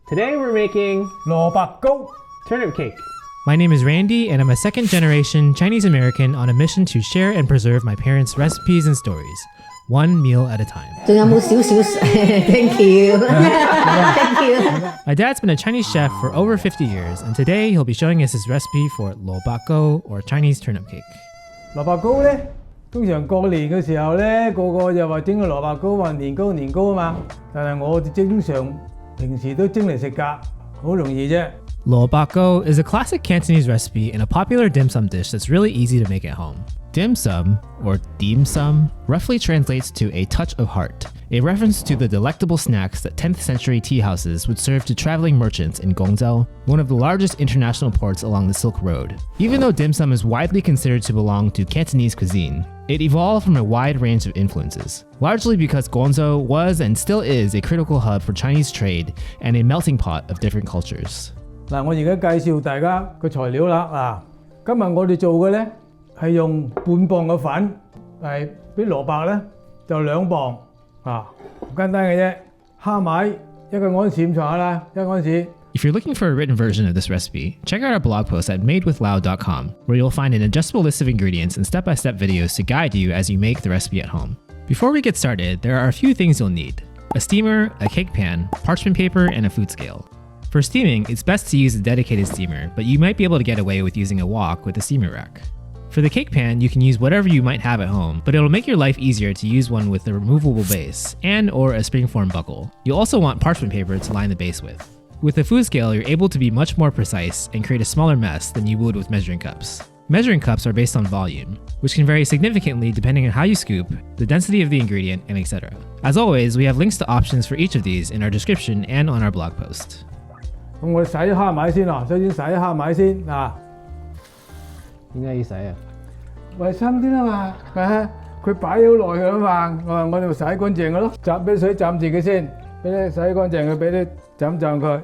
Today we're making 蘿蔔糕 turnip cake. My name is Randy, and I'm a second-generation Chinese American on a mission to share and preserve my parents' recipes and stories, one meal at a time. 仲有冇少少？Thank you, thank you. My dad's been a Chinese chef for over 50 years, and today he'll be showing us his recipe for lo bak go, or Chinese turnip cake. 蘿蔔糕咧，通常過年嘅時候咧，個個就話整個蘿蔔糕，話年糕啊嘛。但係我哋經常平時都蒸嚟食㗎，好容易啫。Lo bak go is a classic Cantonese recipe and a popular dim sum dish that's really easy to make at home. Dim sum, or dim sum, roughly translates to a touch of heart, a reference to the delectable snacks that 10th century tea houses would serve to traveling merchants in Guangzhou, one of the largest international ports along the Silk Road. Even though dim sum is widely considered to belong to Cantonese cuisine, it evolved from a wide range of influences, largely because Guangzhou was and still is a critical hub for Chinese trade and a melting pot of different cultures. 嗱，我而家介紹大家個材料啦。今日我哋做嘅咧係用半磅嘅粉，係俾蘿蔔咧就2磅好簡單嘅啫。蝦米1個安士咁上下啦，1個安士。If you're looking for a written version of this recipe, check out our blog post at madewithlau.com, where you'll find an adjustable list of ingredients and step-by-step videos to guide you as you make the recipe at home. Before we get started, there are a few things you'll need: a steamer, a cake pan, parchment paper, and a food scale. For steaming, it's best to use a dedicated steamer, but you might be able to get away with using a wok with a steamer rack. For the cake pan, you can use whatever you might have at home, but it'll make your life easier to use one with a removable base and or a springform buckle. You'll also want parchment paper to line the base with. With the food scale, you're able to be much more precise and create a smaller mess than you would with measuring cups. Measuring cups are based on volume, which can vary significantly depending on how you scoop, the density of the ingredient, and etc. As always, we have links to options for each of these in our description and on our blog post. 咁我哋洗蝦米先啦，首先洗蝦米先嗱。點解要洗啊？衞生啲啦嘛，佢擺好耐㗎啦嘛，我哋洗乾淨佢咯，俾水浸住佢先，俾你洗乾淨佢，俾啲浸佢。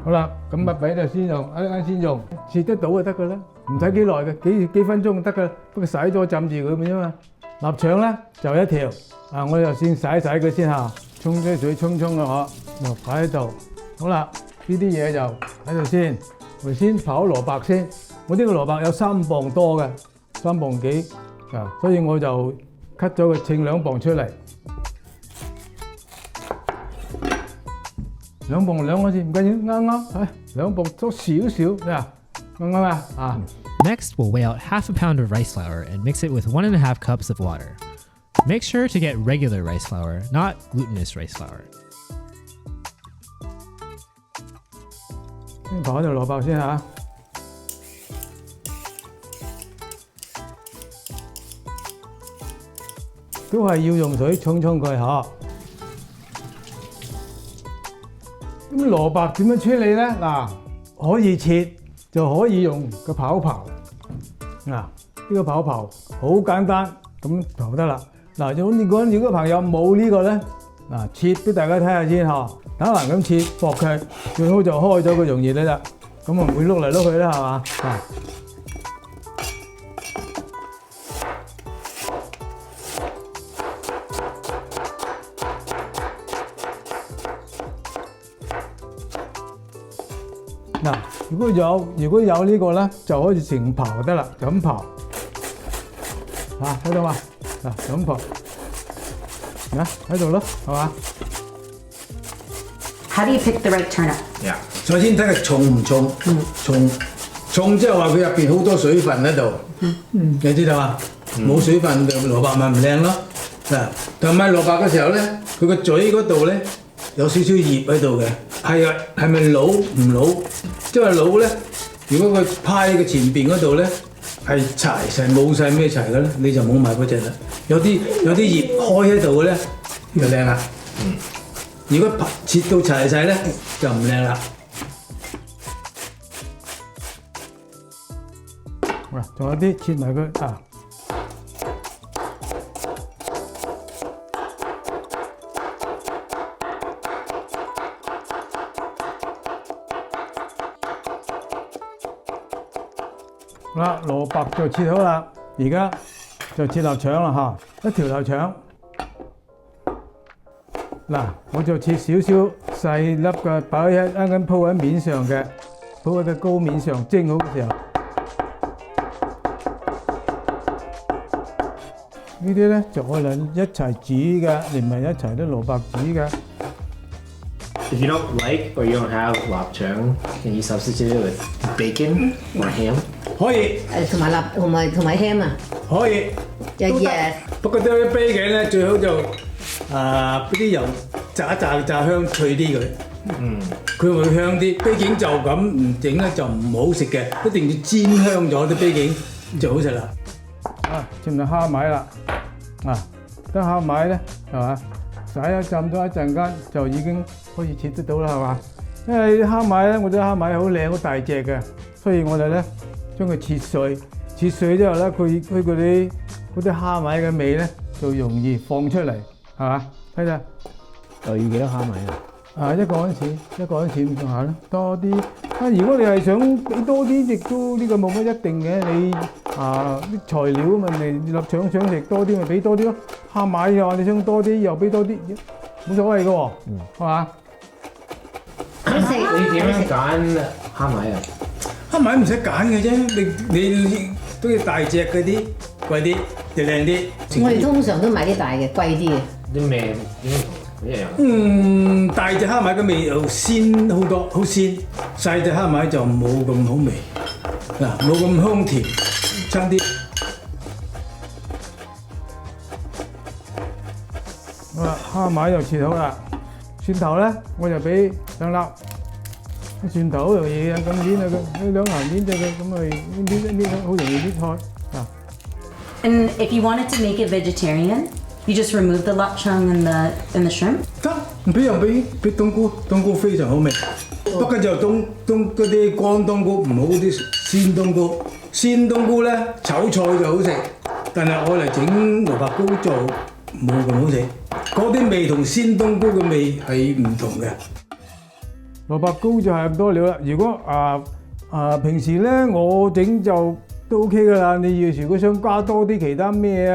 好啦，咁俾你先用，啱先用，切得到就得㗎啦，唔使幾耐嘅，幾分鐘就得㗎啦，不過洗咗浸住佢啫嘛。臘腸咧就1條，我哋就先洗佢先嚇，沖啲水沖啦就擺喺度。好啦，呢啲嘢就喺度先，我先刨蘿蔔先。我呢個蘿蔔有3磅多嘅，3磅幾所以我就 cut 咗佢稱2磅出嚟。2磅2安士唔緊要，啱，2磅多少少啱啊。Next, we'll weigh out half a pound of rice flour and mix it with 1.5 cups of water. Make sure to get regular rice flour, not glutinous rice flour. 先刨條蘿蔔先嚇，都係要用水沖佢嚇。咁蘿蔔點樣處理咧？嗱，可以切，就可以用個刨刨。呢個刨刨好簡單，咁刨得啦。嗱，如果朋友冇呢個咧，切俾大家睇下先嚇。打橫咁切，薄佢，最好就開咗佢容易啲啦。咁唔會碌嚟碌去啦，係嘛？如果有呢個咧，就可以成刨得啦，就咁刨。睇到嘛？就咁刨。喺度咯，係嘛？ How do you pick the right turnip? 首先睇佢重唔重，重即係話佢入邊好多水分喺度，你知道嘛？冇水分就蘿蔔咪唔靚咯。同埋蘿蔔嘅時候咧，佢個嘴嗰度咧有少少葉喺度嘅，係咪老唔老？即係老咧，如果佢派嘅前邊嗰度咧係柴成冇晒咩柴嘅咧，你就冇買嗰隻啦。有啲葉開喺度嘅咧就靚啦。如果切到齊晒咧，就唔靚啦。好啦，仲有啲切埋佢好啦，蘿蔔就切好啦，而家就切臘腸啦嚇，1條臘腸。嗱，我就切少少細粒嘅，擺喺啱啱鋪喺面上嘅，鋪喺個高面上蒸好嘅時候，呢啲咧就可能一齊煮嘅，連埋一齊啲蘿蔔煮嘅。If you don't like or you don't have lapchung, can you substitute it with bacon or ham? 可以，同埋 ham 啊，可以，都得。不過啲啤嘅咧，最好就俾啲油炸香脆啲佢。佢會香啲。啤景就咁唔整咧就唔好食嘅，一定要煎香咗啲啤景就好食啦。浸到蝦米啦，得蝦米咧係嘛？洗一浸咗一陣間就已經可以切得到啦，係嘛？因為蝦米咧，我啲蝦米好靚好大隻嘅，所以我哋咧將佢切碎，切碎之後咧，佢嗰啲蝦米嘅味咧就容易放出嚟，係嘛？睇下，又要幾多蝦米啊？一個安士咁上下啦，多啲。如果你係想俾多啲，亦都呢個冇乜一定嘅。你啲材料啊嘛，你臘腸想食多啲咪俾多啲咯。蝦米又話你想多啲，又俾多啲，冇所謂嘅喎，係嘛？你點樣揀蝦米啊？蝦米唔使揀嘅啫，你都要大隻嗰啲，貴啲就靚啲。我哋通常都買啲大嘅，貴啲嘅。啲味點一樣？大隻蝦米嘅味又鮮好多，好鮮；細隻蝦米就冇咁好味，冇咁香甜，差啲。好啦，蝦米就切好啦。蒜頭咧，我就俾2粒。蒜頭好容易啊，咁搣啊，佢兩行搣隻佢，咁咪搣好容易搣開。And if you wanted to make it vegetarian, you just remove the lapchung and the shrimp. 得，唔俾又俾冬菇，冬菇非常好味。不過就嗰啲乾冬菇，唔好啲鮮冬菇。鮮冬菇咧炒菜就好食，但係我嚟整蘿蔔糕就冇咁好食。嗰啲味同鮮冬菇嘅味係唔同嘅。蘿蔔糕就係咁多料啦。如果平時咧我整就都 OK 噶啦。你如果想加多啲其他咩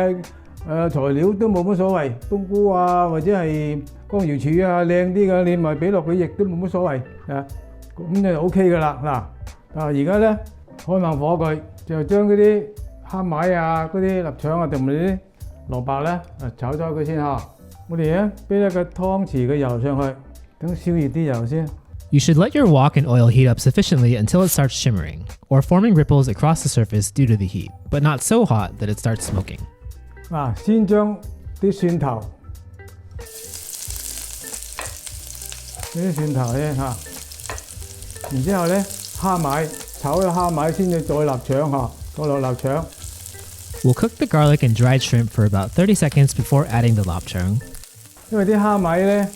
材料都冇乜所謂，冬菇啊或者係乾瑤柱啊靚啲嘅，你咪俾落佢亦都冇乜所謂咁就 OK 噶啦。而家咧開猛火佢，就將嗰啲蝦米啊、嗰啲臘腸啊同埋啲蘿蔔咧炒咗佢先嚇。我哋咧俾一個湯匙嘅油上去，等燒熱啲油先。You should let your wok and oil heat up sufficiently until it starts shimmering, or forming ripples across the surface due to the heat, but not so hot that it starts smoking. 先將啲蒜頭，然之後咧蝦米炒咗蝦米先至再臘腸再落臘腸。We'll cook the garlic and dried shrimp for about 30 seconds before adding the lapchung. 因為啲蝦米咧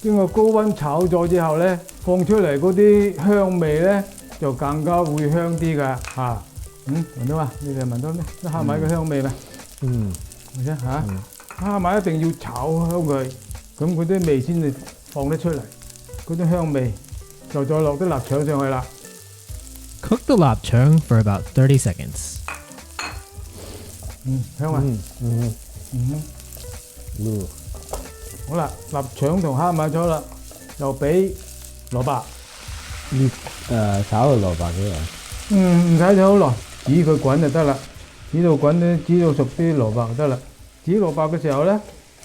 經過高溫炒咗之後咧，放出嚟嗰啲香味咧就更加會香啲㗎聞到嘛？你哋聞到咩？啲蝦米嘅香味咩？係啫蝦米一定要炒香佢，咁嗰啲味先至放得出嚟，嗰啲香味就再落啲臘腸上去啦。Cook the lapchung for about 30 seconds. 香啊！好啦，臘腸同蝦米咗啦，又俾蘿蔔。炒個蘿蔔幾耐？唔使炒好耐，煮佢滾就得啦。煮到滾咧，煮到熟啲蘿蔔就得啦。煮蘿蔔嘅時候咧，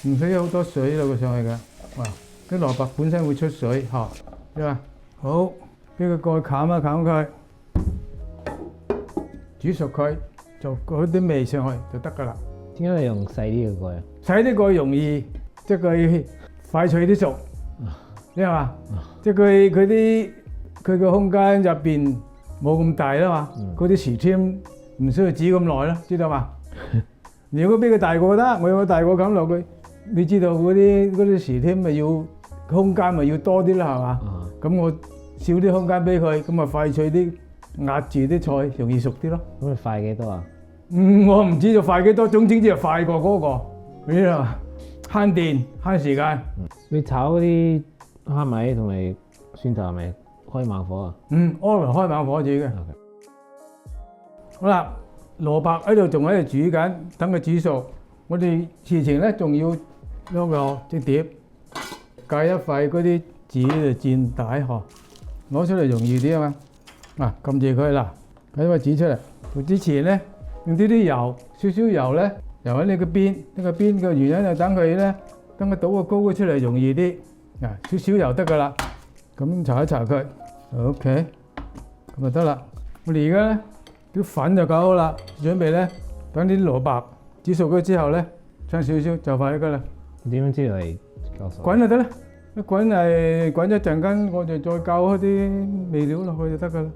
唔使有好多水落佢上去嘅。啲蘿蔔本身會出水知嘛？好，俾個蓋冚佢，煮熟佢，就嗰啲味上去就得噶啦。點解你用細啲嘅蓋啊？細啲蓋容易，即係佢快脆啲熟，知嘛？即係佢個空間入邊冇咁大啦嘛，嗰啲時添唔需要煮咁耐啦，知道嘛？如果俾佢大個得，我有個大個冚落去，你知道嗰啲時添咪要空間咪要多啲啦，係嘛？咁我少啲空間俾佢，咁咪快脆啲，壓住啲菜容易熟啲咯。咁你快幾多啊？我唔知道快幾多，總之就快過嗰個，知道嘛？慳電慳時間。你炒嗰啲蝦米同埋蒜頭係咪開猛火啊開猛火煮嘅。好啦，蘿蔔喺度仲喺度煮緊，等佢煮熟。我哋事前咧仲要攞個隻碟戒一塊嗰啲紙就煎帶嗬，攞出嚟容易啲啊嘛。撳住佢啦，解塊紙出嚟。做之前咧，用啲油，少少油咧，油喺呢個邊嘅原因就等佢咧，等佢倒個糕出嚟容易啲。少少油得噶啦，咁搽一搽佢 ，OK， 咁就得啦。我哋而家咧啲粉就搞好啦，準備咧等啲蘿蔔煮熟咗之後咧，將少少就快得噶啦。點樣知道係夠熟？滾就得啦，一滾一陣間，我哋再攪開啲味料落去就得噶啦。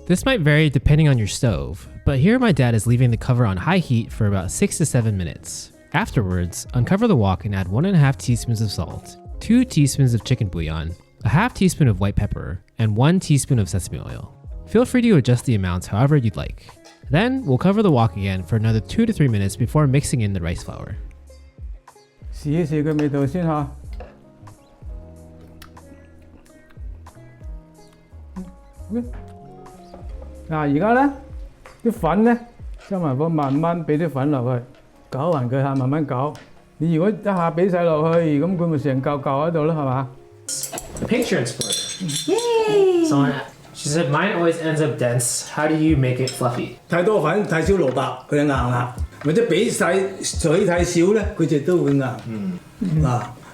This might vary depending on your stove, but here my dad is leaving the cover on high heat for about 6 to 7 minutes. Afterwards, uncover the wok and add 1.5 teaspoons of salt, 2 teaspoons of chicken bouillon, a half teaspoon of white pepper, and 1 teaspoon of sesame oil. Feel free to adjust the amounts however you'd like. Then we'll cover the wok again for another 2 to 3 minutes before mixing in the rice flour. 試一試個味道先嚇。而家咧啲粉咧，收埋火慢慢俾啲粉落去，攪勻佢下，慢慢攪。你如果一下俾晒落去，咁佢咪成嚿喺度咯，係嘛？ The picture expert. Yay! So she said mine always ends up dense. How do you make it fluffy? 太多粉，太少蘿蔔，佢就硬啦；或者俾晒水太少咧，佢就都會硬。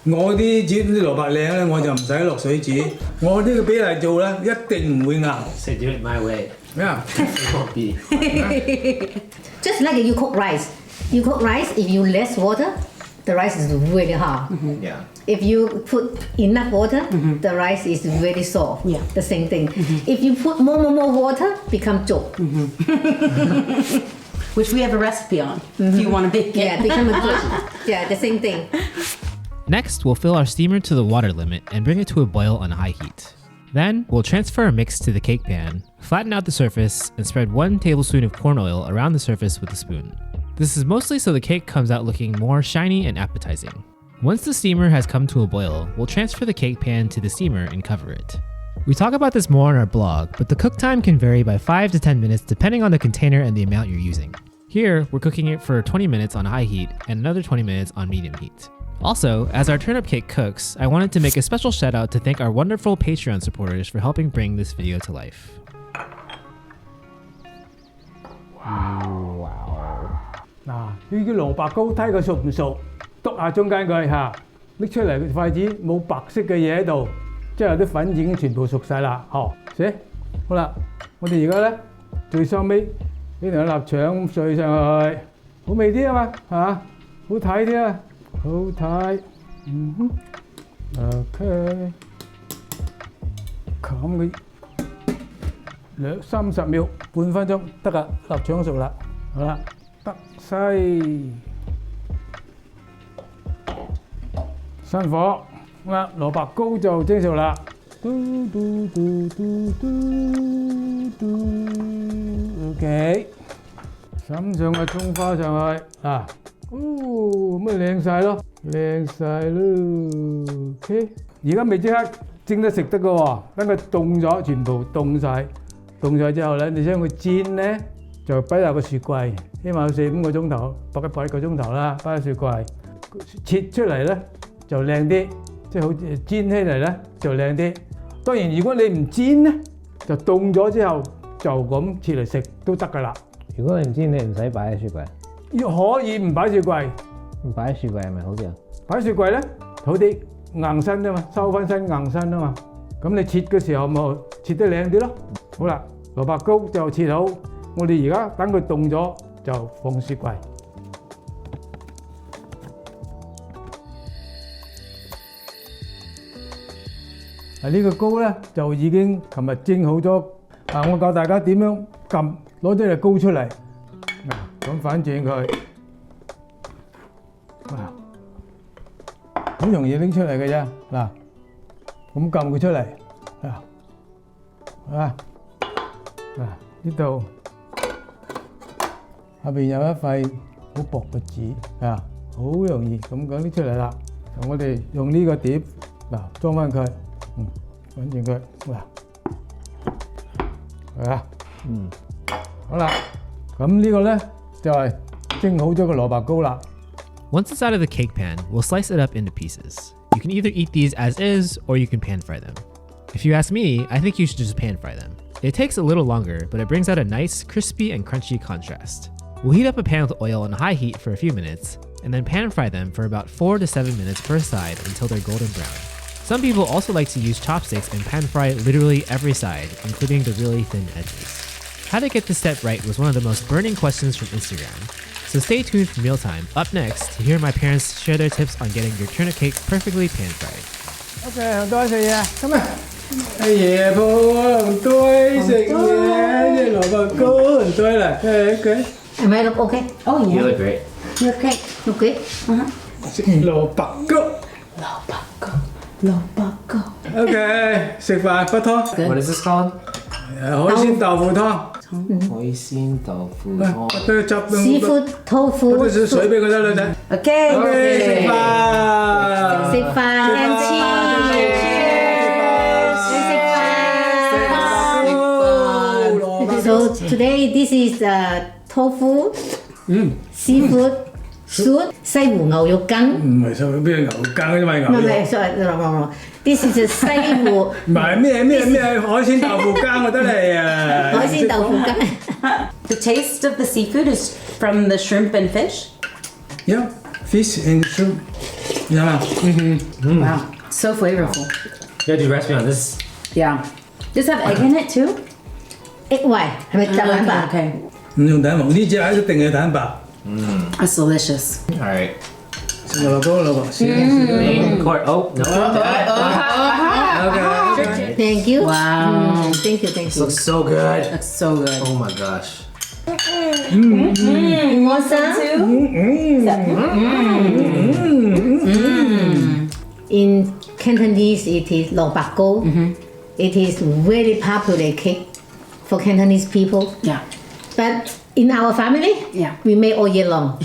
我啲煮啲蘿蔔靚咧，我就唔使落水煮。我呢個比例做咧，一定唔會硬。So do it my way. Yeah. It won't be. Just like you cook rice. You cook rice, if you less water, the rice is really hard. Yeah. If you put enough water, the rice is very soft. Yeah. The same thing. If you put more water, become chop. Which we have a recipe on. If you want to bake it. Yeah, become a chop. Yeah, the same thing. Next, we'll fill our steamer to the water limit and bring it to a boil on high heat. Then, we'll transfer our mix to the cake pan, flatten out the surface, and spread 1 tablespoon of corn oil around the surface with a spoon. This is mostly so the cake comes out looking more shiny and appetizing. Once the steamer has come to a boil, we'll transfer the cake pan to the steamer and cover it. We talk about this more on our blog, but the cook time can vary by 5 to 10 minutes depending on the container and the amount you're using. Here, we're cooking it for 20 minutes on high heat and another 20 minutes on medium heat. Also, as our turnip cake cooks, I wanted to make a special shout out to thank our wonderful Patreon supporters for helping bring this video to life. Wow！ 呢啲蘿蔔糕睇佢熟唔熟，篤下中間佢嚇，拎出嚟筷子冇白色嘅嘢喺度，即係啲粉已經全部熟晒啦。寫好啦，我哋而家咧最收尾呢條臘腸碎上去，好味啲啊嘛嚇，好睇啲啊！好睇，OK， 冚佢30秒，半分鐘得㗎，臘腸熟啦，好啦，得西，新火，好啦，蘿蔔糕就蒸熟啦，OK， 滲上個葱花上去啊！咁咪靚晒咯，靚晒咯 ，OK。而家未即刻蒸得食得嘅喎，等佢凍咗，全部凍晒。凍咗之後咧，你將佢煎咧，就擺入個雪櫃，起碼4、5個鐘頭，8個鐘頭啦，擺喺雪櫃。切出嚟咧就靚啲，即係好似煎起嚟咧就靚啲。當然，如果你唔煎咧，就凍咗之後就咁切嚟食都得㗎啦。如果你唔煎，你唔使擺喺雪櫃。可以唔擺雪櫃，唔擺喺雪櫃係咪好啲啊？擺雪櫃咧好啲硬身啊嘛，收翻身硬身啊嘛。咁你切嘅時候咪切得靚啲咯。好啦，蘿蔔糕就切好，我哋而家等佢凍咗就放雪櫃。呢個糕咧就已經琴日蒸好咗。我教大家點樣撳，攞咗隻糕出嚟。咁反轉佢，好容易拎出嚟嘅啫。嗱，咁撳佢出嚟，呢度下邊有一塊好薄嘅紙，好容易咁拎出嚟啦。我哋用呢個碟裝翻佢，反轉佢，好啦，咁呢個咧。就係蒸好咗個蘿蔔糕啦。Once it's out of the cake pan, we'll slice it up into pieces. You can either eat these as is, or you can pan fry them. If you ask me, I think you should just pan fry them. It takes a little longer, but it brings out a nice, crispy and crunchy contrast. We'll heat up a pan with oil on high heat for a few minutes, and then pan fry them for about 4 to 7 minutes per side until they're golden brown. Some people also like to use chopsticks and pan fry literally every side, including the really thin edges. How to get this step right was one of the most burning questions from Instagram. So stay tuned for mealtime up next to hear my parents share their tips on getting your turnip cake perfectly pan fried. OK， 多謝嘢，咁啊，爺婆唔該食嘢，啲蘿蔔糕唔該啦，OK。Am I look okay? Oh You yeah. look great. You're great. Okay. 食蘿蔔糕 ，OK， 食飯不拖， What is this called? 海鮮豆腐湯，海鮮豆腐湯。都要執 Seafood 嗰 tofu 啲水俾佢得女仔。 Okay. OK， 食飯。食飯 and cheese. So today this is tofu, seafood, soup, 西湖牛肉羹。唔係邊個牛羹啫嘛，牛 No, 肉。 no, sorry, no. This is a 西湖唔係咩海鮮豆腐羹我得嚟啊！海鮮豆腐羹。 The taste of the seafood is from the shrimp and fish. Yeah, fish and shrimp. Yeah. Wow. So flavorful. You gotta do recipe on this. Yeah. Does it have egg in it too? Egg white 係咪蛋白？ Okay. 唔用蛋白，呢只係一定係蛋白。 That's delicious. Alright. 食蘿蔔糕，蘿蔔絲。 Main court. Oh, no. OK。 Thank you. Wow. Thank you. Looks so good. That's so good. Oh my gosh. You want some? In Cantonese, it is 蘿蔔糕. It is very popular cake for Cantonese people. Yeah. But in our family, Yeah. we make all year long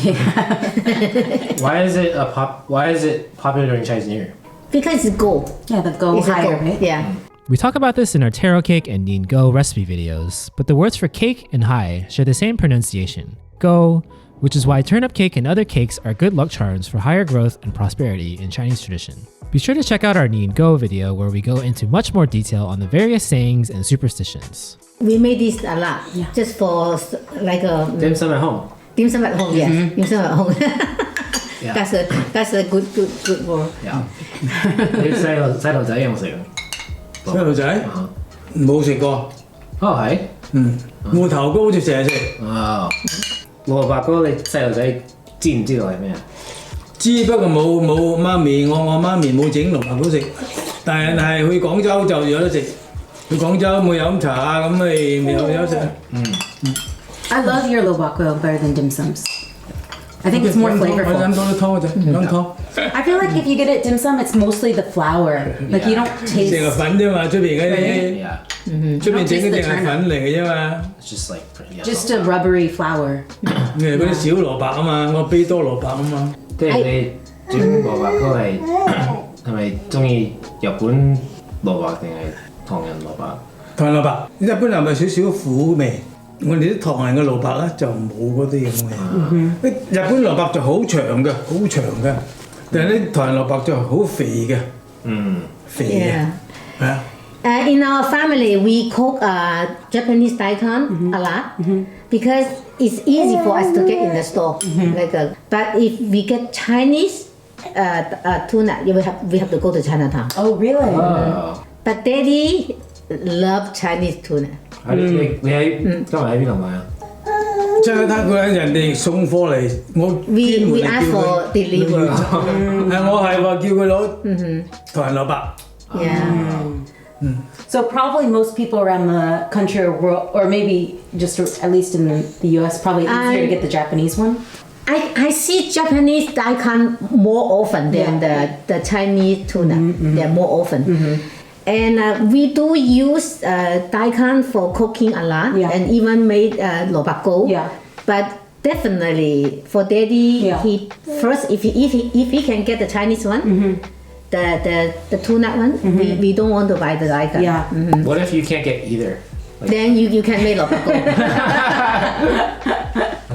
Why is it popular during Chinese New Year? because it's gold. Yeah, the go It's a higher, gold. right? Yeah. We talk about this in our taro cake and Neen Go recipe videos, but the words for cake and high share the same pronunciation, go, which is why turnip cake and other cakes are good luck charms for higher growth and prosperity in Chinese tradition. Be sure to check out our Neen Go video where we go into much more detail on the various sayings and superstitions. We made this a lot, Yeah. just for like a Dim sum at home. dim sum at home. Yes, dim sum at home. Yeah. That's a good word. Yeah. 你細路仔有冇食啊？細路仔冇食過，哦係。芋頭糕好似成日食，哦，蘿蔔糕你細路仔知唔知道係咩啊？知不過冇媽咪，我媽咪冇整蘿蔔糕食，但係去廣州就有得食。去廣州冇飲茶啊，咁咪有食。 I love your lobako better than dim sums. I think it's more 我 flavorful. 飲多啲湯啫，飲湯。 I feel like if you get it dim sum, it's mostly the flour. Like you don't 成個 taste. 粉啫嘛，出邊嗰啲 Yeah. 出邊整嗰啲係粉嚟嘅啫嘛。 It's just like yeah. Just a rubbery flour. 你係嗰啲小蘿蔔啊嘛，我俾多蘿蔔啊嘛。即係你煮蘿蔔糕係咪中意日本蘿蔔定係唐人蘿蔔？唐人蘿蔔，一般係咪少少苦味？我哋啲唐人嘅蘿蔔咧就冇嗰啲咁嘅。日本蘿蔔就好長嘅，好長嘅，但係啲唐人蘿蔔就好肥嘅，肥嘅， Yeah. 係啊。 In our family, we cook Japanese daikon a lot because it's easy for us to get in the store. But if we get Chinese tuna, we have to go to Chinatown. Oh, really? But Daddy love Chinese tuna. 你喺今日喺邊度買啊？即係睇佢人哋送貨嚟，我 We ask for delivery. 係我係話叫佢攞唐人蘿蔔。 Yeah. So probably most people around the country or world, or maybe just at least in the U.S., probably easier to get the Japanese one. I see Japanese daikon more often than the Chinese tuna. They're more often. And we do use daikon for cooking a lot, Yeah. and even made lobako. Yeah. But definitely for Daddy, Yeah. he first if he can get the Chinese one, the tuna one, we don't want to buy the daikon. Yeah. What if you can't get either? Then you can make lobako.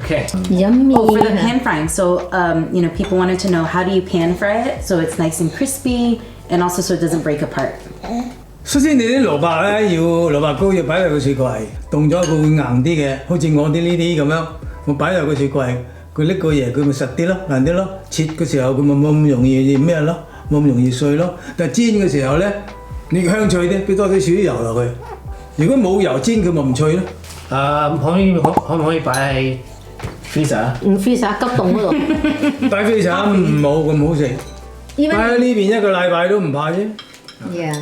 Okay. Yummy. Oh, for the pan frying. So, you know, people wanted to know, how do you pan fry it so it's nice and crispy and also so it doesn't break apart? 首先你啲蘿蔔咧要蘿蔔糕要擺入個雪櫃，凍咗佢會硬啲嘅，好似我啲呢啲咁樣，我擺入個雪櫃，佢拎個嘢佢咪實啲咯，硬啲咯，切嘅時候佢咪冇咁容易咩咯，冇咁容易碎咯。但係煎嘅時候咧，你香脆啲，俾多啲少啲油落去。如果冇油煎佢咪唔脆咯。可唔可以擺喺 freezer？ freezer 急凍嗰度。擺 freezer 唔冇咁好食，擺喺呢邊一個禮拜都唔怕啫。Yeah.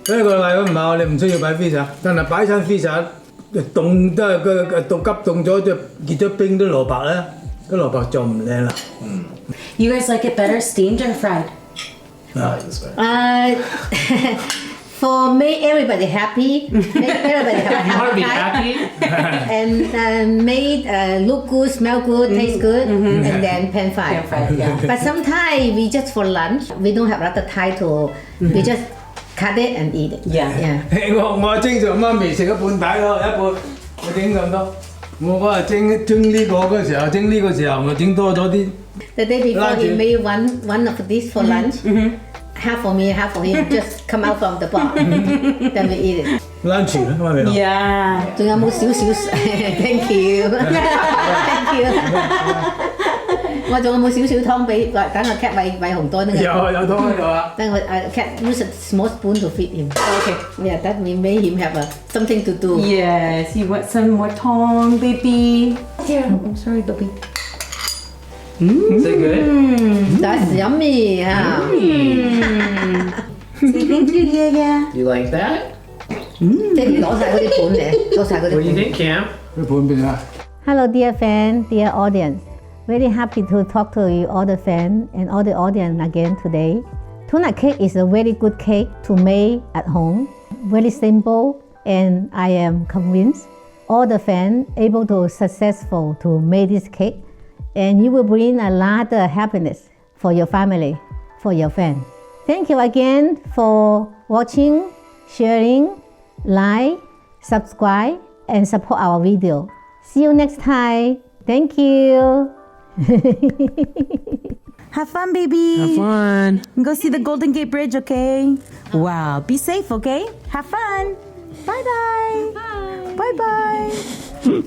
一個禮拜唔怕，你唔需要擺 freezer，但係擺親 freezer 凍都係個到急凍咗就結咗冰啲蘿蔔咧，啲蘿蔔就唔靚啦。You guys like it better steamed or fried? This way. For make everybody happy, make everybody You want to be happy, happy? and made look good, smell good, taste good, and then pan fry. Pan fried, yeah. But sometimes we just for lunch, we don't have a lot of time to, we just cut it and eat it. Yeah. Yeah. 我正常媽咪食一半底咯，一半我整咁多。我嗰日蒸呢個嗰時候，蒸呢個時候咪整多咗啲。The day before he made one of this for lunch. Half for me, half for him. Just come out from the pot. Then we eat it. lunch 啦，媽咪。Yeah. 仲有冇少少？Thank you, thank you. 我仲有冇少少湯俾等個 cat 餵紅多啲嘅？有湯喺度啊。等我cat use a small spoon to feed him. Okay. Yeah, that we made him have something to do. Yes, you want some more tong, baby? Here, I'm sorry, baby. Is it good? That's yummy, huh? Say thank you, yeah. You like that? 爹哋攞晒嗰啲盤嚟，攞晒嗰啲 What do you 盤。 think, Cam? 啲盤邊啊？ Hello, dear fan, dear audience. Very happy to talk to you, all the fan and all the audience again today. Turnip cake is a very good cake to make at home. Very simple, and I am convinced all the fans able to successful to make this cake, and you will bring a lot of happiness for your family, for your fan. Thank you again for watching, sharing, like, subscribe, and support our video. See you next time. Thank you. Have fun, baby. Have fun. Go see the Golden Gate Bridge, okay? Wow. Be safe, okay? Have fun. Bye-bye. Bye-bye.